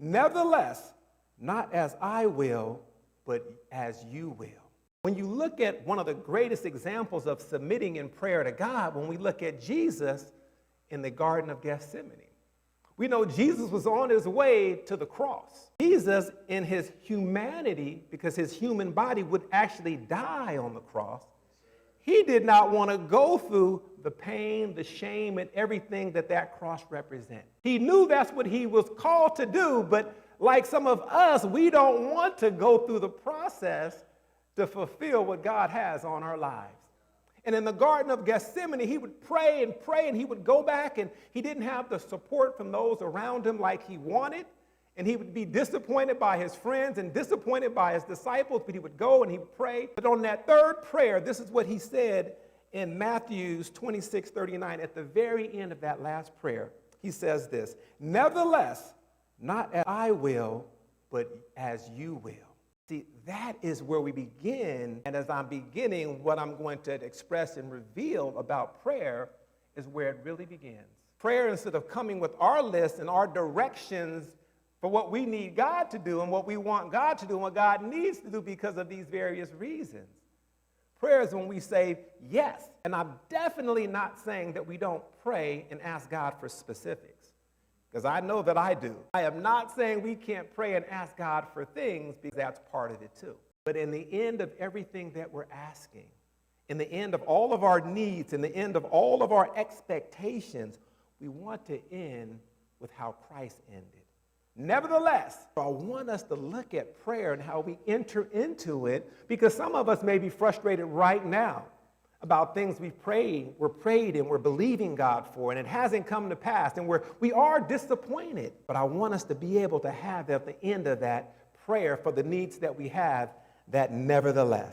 Nevertheless, not as I will, but as you will. When you look at one of the greatest examples of submitting in prayer to God, when we look at Jesus in the Garden of Gethsemane, we know Jesus was on his way to the cross. Jesus, in his humanity, because his human body would actually die on the cross, he did not want to go through the pain, the shame, and everything that that cross represents. He knew that's what he was called to do, but like some of us, we don't want to go through the process to fulfill what God has on our lives. And in the Garden of Gethsemane, he would pray, and he would go back, and he didn't have the support from those around him like he wanted. And he would be disappointed by his friends and disappointed by his disciples, but he would go and he would pray. But on that third prayer, this is what he said in Matthew 26:39. At the very end of that last prayer, he says this, "Nevertheless, not as I will, but as you will." See, that is where we begin. And as I'm beginning, what I'm going to express and reveal about prayer is where it really begins. Prayer, instead of coming with our list and our directions for what we need God to do and what we want God to do and what God needs to do because of these various reasons. Prayer is when we say yes. And I'm definitely not saying that we don't pray and ask God for specifics, because I know that I do. I am not saying we can't pray and ask God for things, because that's part of it too. But in the end of everything that we're asking, in the end of all of our needs, in the end of all of our expectations, we want to end with how Christ ended. Nevertheless, I want us to look at prayer and how we enter into it, because some of us may be frustrated right now about things we're prayed and we're believing God for, and it hasn't come to pass, and we are disappointed. But I want us to be able to have at the end of that prayer for the needs that we have, that nevertheless.